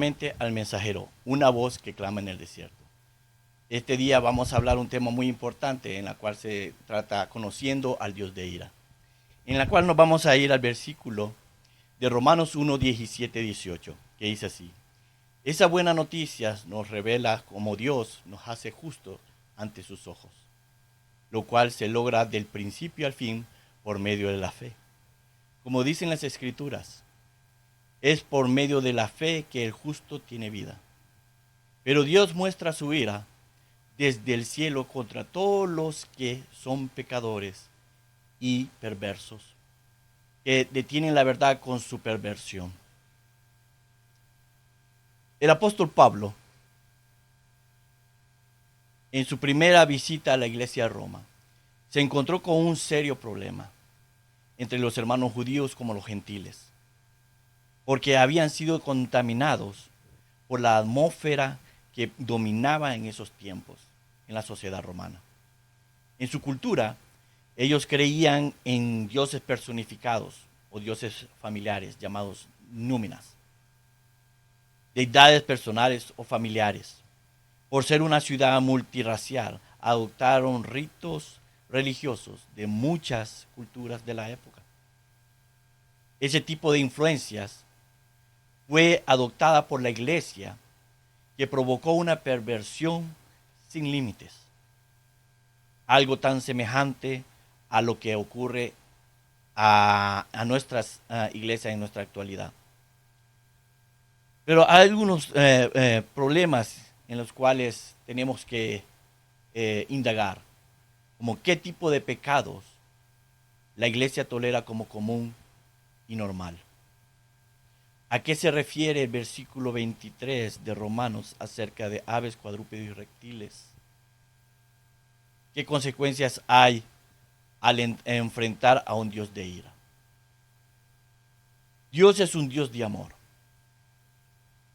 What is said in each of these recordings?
directamente al mensajero, una voz que clama en el desierto. Este día vamos a hablar un tema muy importante en la cual se trata conociendo al Dios de ira, en la cual nos vamos a ir al versículo de Romanos 1, 17, 18, que dice así: esa buena noticia nos revela cómo Dios nos hace justos ante sus ojos, lo cual se logra del principio al fin por medio de la fe. Como dicen las Escrituras, es por medio de la fe que el justo tiene vida. Pero Dios muestra su ira desde el cielo contra todos los que son pecadores y perversos, que detienen la verdad con su perversión. El apóstol Pablo, en su primera visita a la iglesia de Roma, se encontró con un serio problema entre los hermanos judíos como los gentiles, porque habían sido contaminados por la atmósfera que dominaba en esos tiempos en la sociedad romana. En su cultura, ellos creían en dioses personificados o dioses familiares llamados núminas, deidades personales o familiares. Por ser una ciudad multirracial, adoptaron ritos religiosos de muchas culturas de la época. Ese tipo de influencias fue adoptada por la iglesia, que provocó una perversión sin límites, algo tan semejante a lo que ocurre a nuestras iglesias en nuestra actualidad. Pero hay algunos problemas en los cuales tenemos que indagar, como qué tipo de pecados la iglesia tolera como común y normal. ¿A qué se refiere el versículo 23 de Romanos acerca de aves, cuadrúpedos y reptiles? ¿Qué consecuencias hay al enfrentar a un Dios de ira? Dios es un Dios de amor,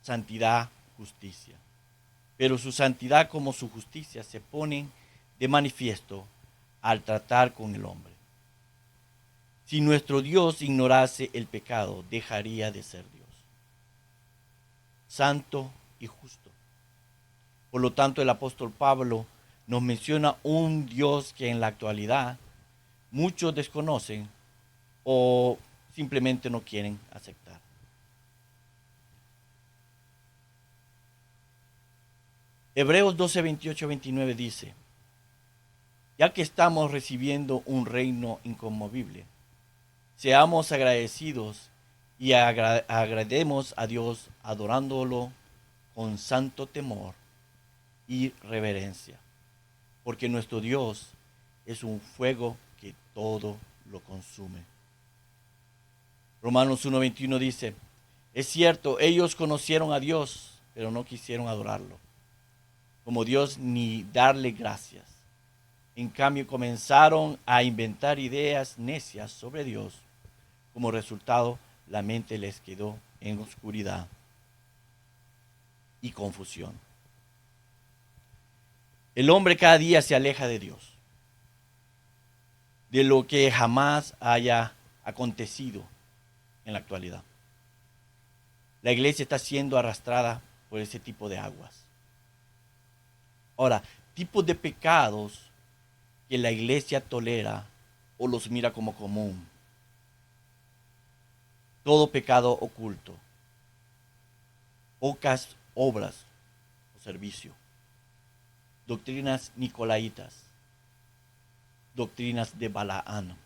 santidad, justicia. Pero su santidad como su justicia se ponen de manifiesto al tratar con el hombre. Si nuestro Dios ignorase el pecado, dejaría de ser Dios, santo y justo. Por lo tanto, el apóstol Pablo nos menciona un Dios que en la actualidad muchos desconocen o simplemente no quieren aceptar. Hebreos 12, 28, 29 dice: ya que estamos recibiendo un reino inconmovible, seamos agradecidos y agrademos a Dios adorándolo con santo temor y reverencia, porque nuestro Dios es un fuego que todo lo consume. Romanos 1:21 dice: es cierto, ellos conocieron a Dios, pero no quisieron adorarlo como Dios ni darle gracias. En cambio, comenzaron a inventar ideas necias sobre Dios. Como resultado, la mente les quedó en oscuridad y confusión. El hombre cada día se aleja de Dios, de lo que jamás haya acontecido en la actualidad. La iglesia está siendo arrastrada por ese tipo de aguas. Ahora, tipos de pecados que la iglesia tolera o los mira como común. Todo pecado oculto, pocas obras o servicio, doctrinas nicolaitas, doctrinas de Balaán,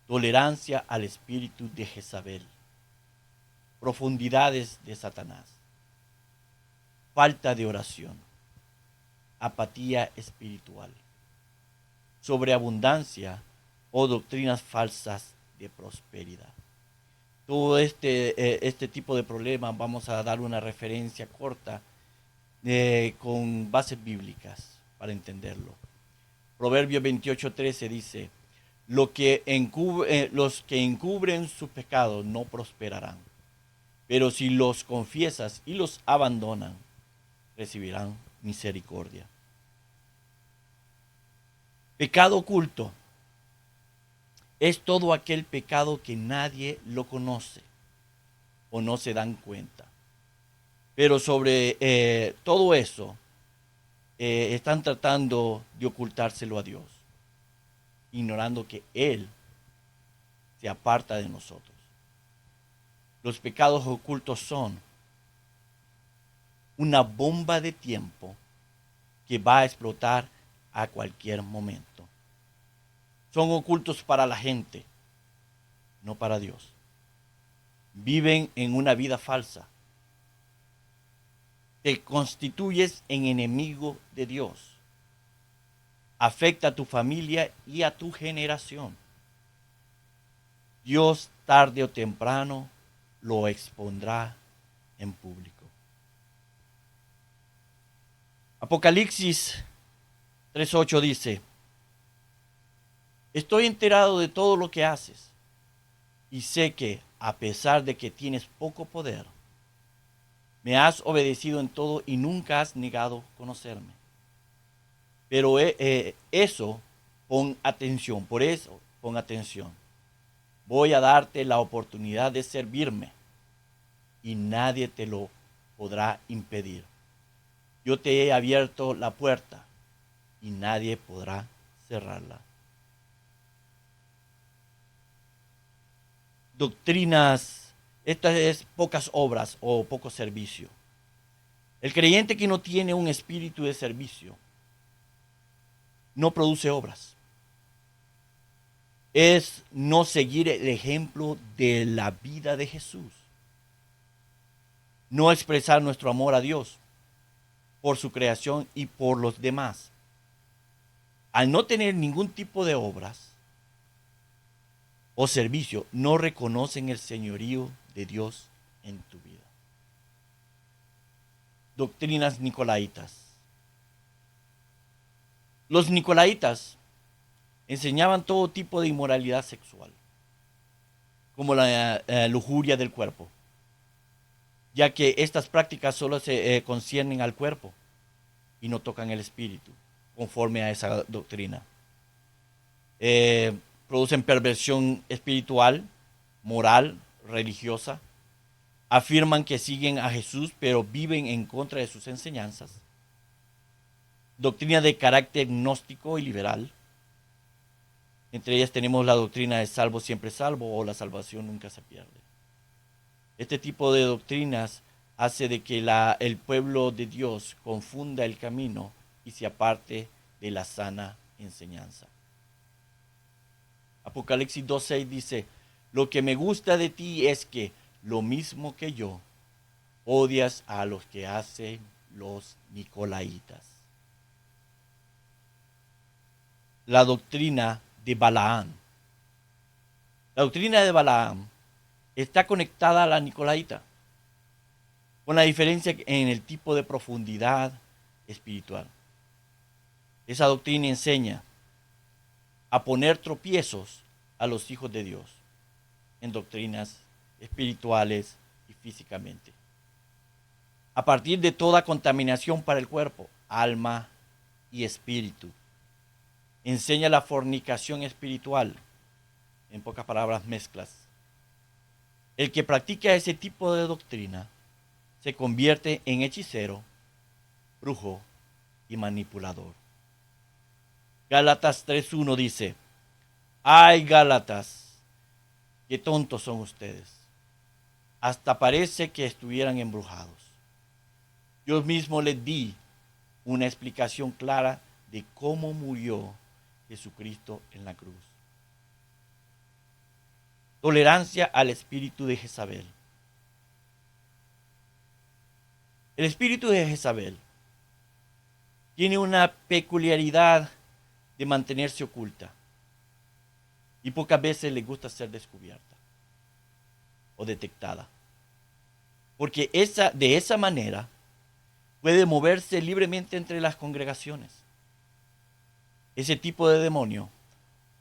tolerancia al espíritu de Jezabel, profundidades de Satanás, falta de oración, apatía espiritual, sobreabundancia o doctrinas falsas de prosperidad. Todo este tipo de problemas vamos a dar una referencia corta con bases bíblicas para entenderlo. Proverbios 28:13 dice: los que encubren sus pecados no prosperarán, pero si los confiesas y los abandonan, recibirán misericordia. Pecado oculto es todo aquel pecado que nadie lo conoce o no se dan cuenta. Pero sobre todo eso, están tratando de ocultárselo a Dios, ignorando que Él se aparta de nosotros. Los pecados ocultos son una bomba de tiempo que va a explotar a cualquier momento. Son ocultos para la gente, no para Dios. Viven en una vida falsa. Te constituyes en enemigo de Dios. Afecta a tu familia y a tu generación. Dios tarde o temprano lo expondrá en público. Apocalipsis 3:8 dice: estoy enterado de todo lo que haces y sé que, a pesar de que tienes poco poder, me has obedecido en todo y nunca has negado conocerme. Pero eso, pon atención, por eso pon atención. Voy a darte la oportunidad de servirme y nadie te lo podrá impedir. Yo te he abierto la puerta y nadie podrá cerrarla. Doctrinas, estas es pocas obras o poco servicio. El creyente que no tiene un espíritu de servicio no produce obras. Es no seguir el ejemplo de la vida de Jesús. No expresar nuestro amor a Dios por su creación y por los demás. Al no tener ningún tipo de obras o servicio, no reconocen el señorío de Dios en tu vida. Doctrinas nicolaitas. Los nicolaitas enseñaban todo tipo de inmoralidad sexual, como la lujuria del cuerpo, ya que estas prácticas solo se conciernen al cuerpo y no tocan el espíritu, conforme a esa doctrina. Producen perversión espiritual, moral, religiosa. Afirman que siguen a Jesús, pero viven en contra de sus enseñanzas. Doctrina de carácter gnóstico y liberal. Entre ellas tenemos la doctrina de salvo siempre salvo o la salvación nunca se pierde. Este tipo de doctrinas hace de que el pueblo de Dios confunda el camino y se aparte de la sana enseñanza. Apocalipsis 2:6 dice: lo que me gusta de ti es que, lo mismo que yo, odias a los que hacen los nicolaitas. La doctrina de Balaam. La doctrina de Balaam está conectada a la nicolaita, con la diferencia en el tipo de profundidad espiritual. Esa doctrina enseña a poner tropiezos a los hijos de Dios en doctrinas espirituales y físicamente. A partir de toda contaminación para el cuerpo, alma y espíritu. Enseña la fornicación espiritual, en pocas palabras, mezclas. El que practica ese tipo de doctrina se convierte en hechicero, brujo y manipulador. Gálatas 3:1 dice: ay, Gálatas, qué tontos son ustedes. Hasta parece que estuvieran embrujados. Yo mismo les di una explicación clara de cómo murió Jesucristo en la cruz. Tolerancia al espíritu de Jezabel. El espíritu de Jezabel tiene una peculiaridad de mantenerse oculta y pocas veces le gusta ser descubierta o detectada, porque de esa manera puede moverse libremente entre las congregaciones. Ese tipo de demonio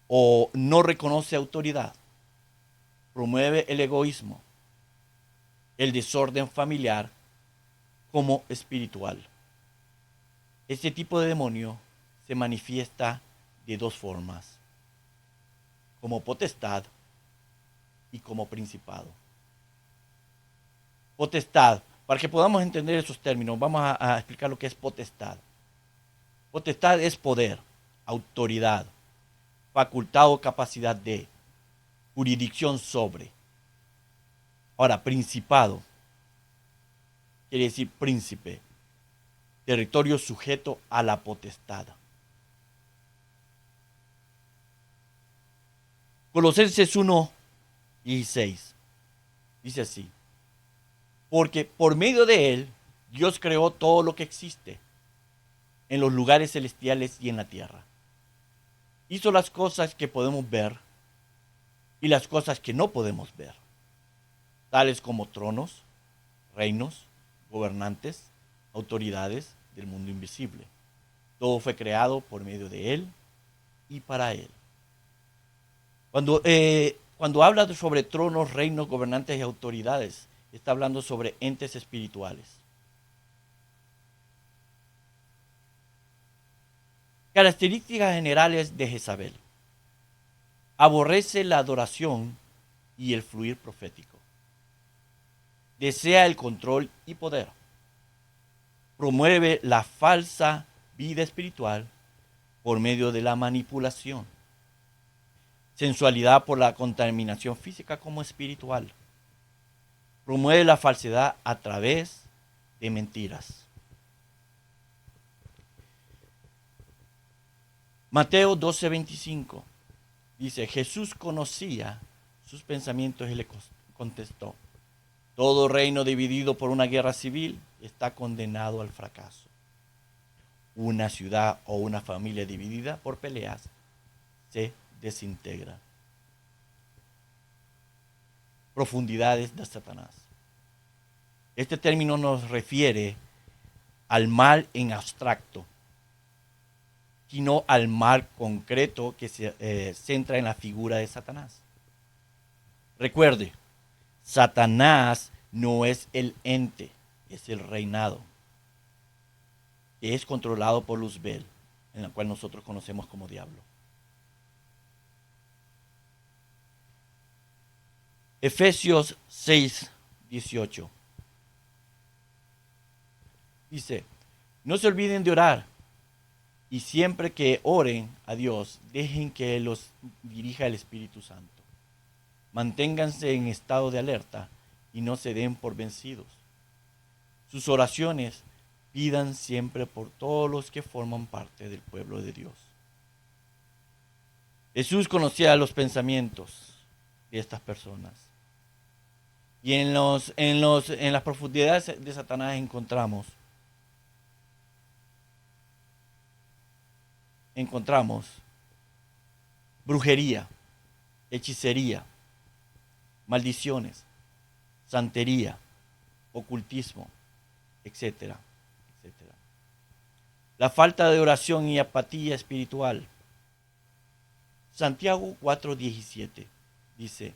o no reconoce autoridad, promueve el egoísmo, el desorden familiar como espiritual. Este tipo de demonio se manifiesta de dos formas: como potestad y como principado. Potestad Para que podamos entender esos términos, vamos a explicar lo que es potestad. Potestad es poder, autoridad, facultad o capacidad de, jurisdicción sobre. Ahora, principado quiere decir príncipe, territorio sujeto a la potestad. Colosenses 1:16 dice así: porque por medio de él Dios creó todo lo que existe en los lugares celestiales y en la tierra. Hizo las cosas que podemos ver y las cosas que no podemos ver, tales como tronos, reinos, gobernantes, autoridades del mundo invisible. Todo fue creado por medio de él y para él. Cuando habla sobre tronos, reinos, gobernantes y autoridades, está hablando sobre entes espirituales. Características generales de Jezabel: aborrece la adoración y el fluir profético. Desea el control y poder. Promueve la falsa vida espiritual por medio de la manipulación. Sensualidad por la contaminación física como espiritual. Promueve la falsedad a través de mentiras. Mateo 12:25 dice: Jesús conocía sus pensamientos y le contestó: todo reino dividido por una guerra civil está condenado al fracaso. Una ciudad o una familia dividida por peleas se desintegra. Profundidades de Satanás. Este término nos refiere al mal en abstracto, sino al mal concreto que se centra en la figura de Satanás. Recuerde, Satanás no es el ente, es el reinado, que es controlado por Luzbel, en la cual nosotros conocemos como diablo. Efesios 6:18 dice: no se olviden de orar, y siempre que oren a Dios, dejen que los dirija el Espíritu Santo. Manténganse en estado de alerta y no se den por vencidos. Sus oraciones pidan siempre por todos los que forman parte del pueblo de Dios. Jesús conocía los pensamientos de estas personas. Y en las profundidades de Satanás encontramos brujería, hechicería, maldiciones, santería, ocultismo, etcétera, etcétera. La falta de oración y apatía espiritual. Santiago 4:17 dice: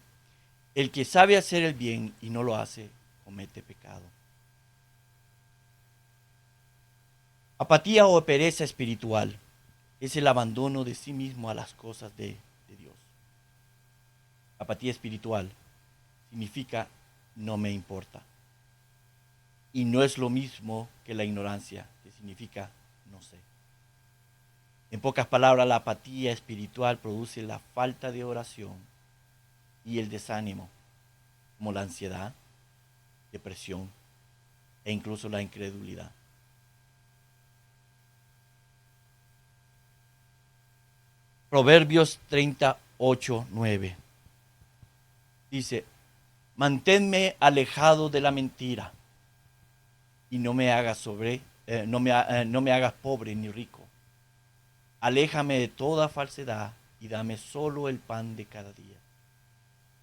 el que sabe hacer el bien y no lo hace, comete pecado. Apatía o pereza espiritual es el abandono de sí mismo a las cosas de Dios. Apatía espiritual significa no me importa. Y no es lo mismo que la ignorancia, que significa no sé. En pocas palabras, la apatía espiritual produce la falta de oración y el desánimo, como la ansiedad, depresión e incluso la incredulidad. Proverbios 38:9 dice: manténme alejado de la mentira y no me hagas no me hagas pobre ni rico. Aléjame de toda falsedad y dame solo el pan de cada día.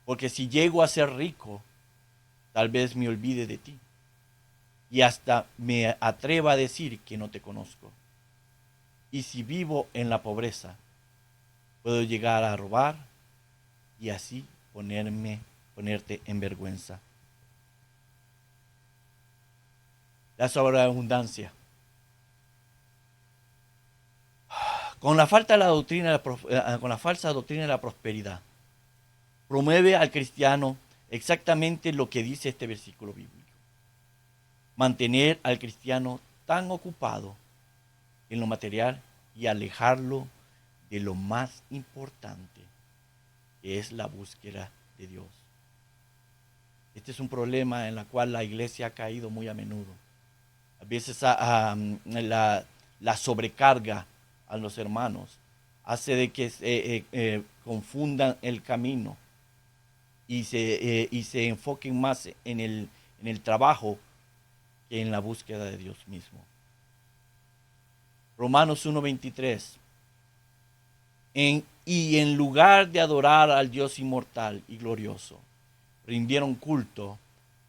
Porque si llego a ser rico, tal vez me olvide de ti y hasta me atreva a decir que no te conozco. Y si vivo en la pobreza, puedo llegar a robar y así ponerte en vergüenza. La sobreabundancia. Con la falsa doctrina de la prosperidad, promueve al cristiano exactamente lo que dice este versículo bíblico: mantener al cristiano tan ocupado en lo material y alejarlo de lo más importante, que es la búsqueda de Dios. Este es un problema en el cual la iglesia ha caído muy a menudo. A veces la sobrecarga a los hermanos hace de que confundan el camino y se enfoquen más en el trabajo que en la búsqueda de Dios mismo. Romanos 1:23. Y en lugar de adorar al Dios inmortal y glorioso, rindieron culto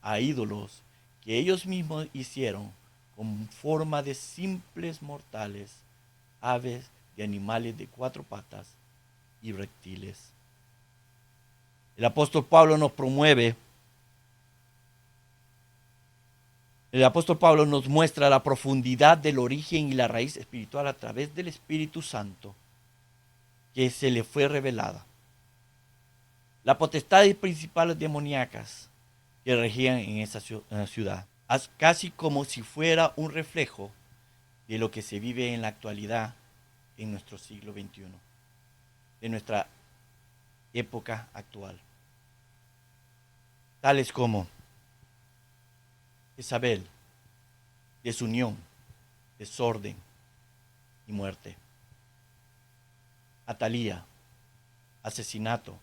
a ídolos que ellos mismos hicieron con forma de simples mortales, aves, de animales de 4 patas y reptiles. El apóstol Pablo nos muestra la profundidad del origen y la raíz espiritual a través del Espíritu Santo que se le fue revelada. Las potestades principales demoníacas que regían en esa ciudad, casi como si fuera un reflejo de lo que se vive en la actualidad en nuestro siglo XXI, de nuestra época actual. Tales como Jezabel, desunión, desorden y muerte. Atalía, asesinato,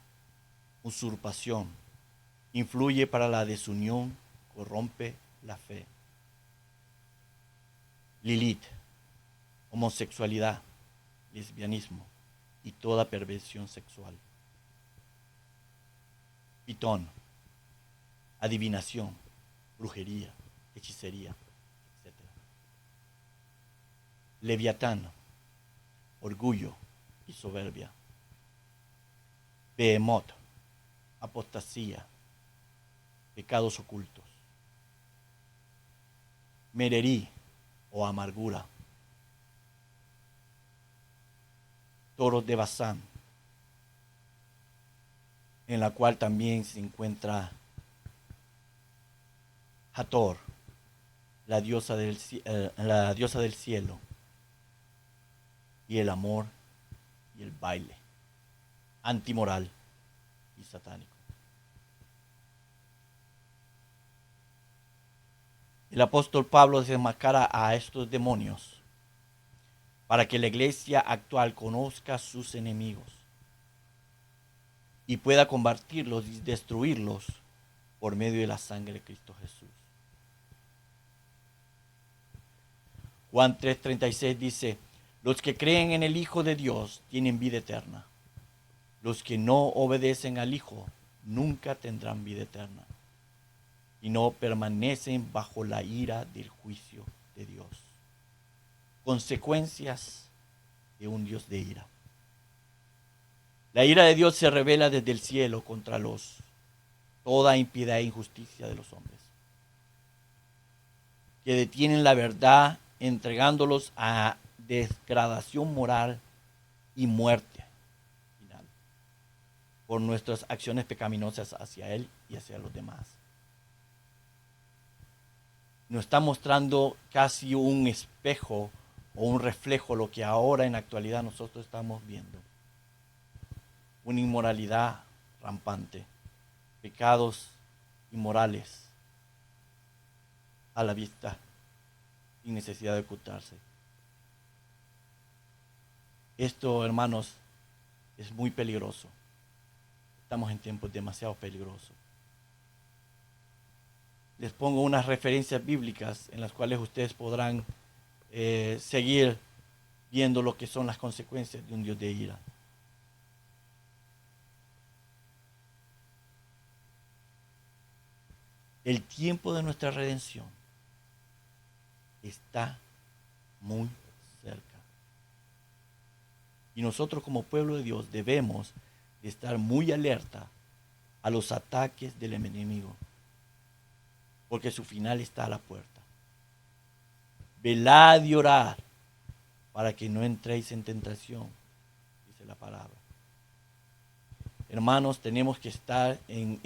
usurpación, influye para la desunión, corrompe la fe. Lilith, homosexualidad, lesbianismo y toda perversión sexual. Pitón, adivinación, brujería, hechicería, etc. Leviatán, orgullo y soberbia. Behemoth, apostasía, pecados ocultos. Mererí o amargura. Toros de Bazán, en la cual también se encuentra Hathor, la diosa del cielo, y el amor y el baile, antimoral y satánico. El apóstol Pablo desenmascara a estos demonios para que la iglesia actual conozca a sus enemigos y pueda combatirlos y destruirlos por medio de la sangre de Cristo Jesús. Juan 3:36 dice: los que creen en el Hijo de Dios tienen vida eterna. Los que no obedecen al Hijo nunca tendrán vida eterna y no permanecen bajo la ira del juicio de Dios. Consecuencias de un Dios de ira. La ira de Dios se revela desde el cielo contra toda impiedad e injusticia de los hombres, que detienen la verdad entregándolos a degradación moral y muerte final por nuestras acciones pecaminosas hacia Él y hacia los demás. Nos está mostrando casi un espejo o un reflejo lo que ahora en la actualidad nosotros estamos viendo. Una inmoralidad rampante, pecados inmorales a la vista, sin necesidad de ocultarse. Esto, hermanos, es muy peligroso. Estamos en tiempos demasiado peligrosos. Les pongo unas referencias bíblicas en las cuales ustedes podrán seguir viendo lo que son las consecuencias de un Dios de ira. El tiempo de nuestra redención está muy cerca. Y nosotros como pueblo de Dios debemos de estar muy alerta a los ataques del enemigo, porque su final está a la puerta. Velad y orad para que no entréis en tentación, dice la palabra. Hermanos, tenemos que estar con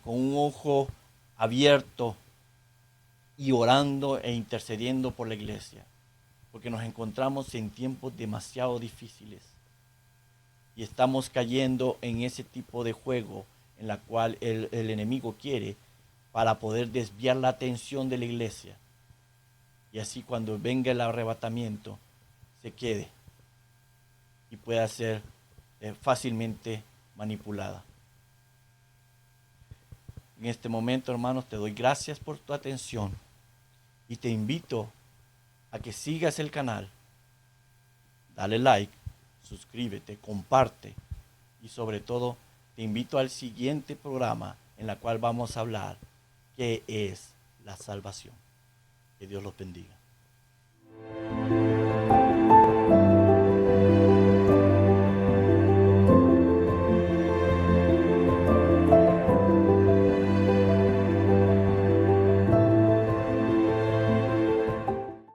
un ojo abierto y orando e intercediendo por la iglesia, porque nos encontramos en tiempos demasiado difíciles y estamos cayendo en ese tipo de juego en la cual el enemigo quiere para poder desviar la atención de la iglesia y así cuando venga el arrebatamiento se quede y pueda ser fácilmente manipulada. En este momento, hermanos, te doy gracias por tu atención y te invito a que sigas el canal, dale like, suscríbete, comparte y sobre todo te invito al siguiente programa en la cual vamos a hablar qué es la salvación. Que Dios los bendiga.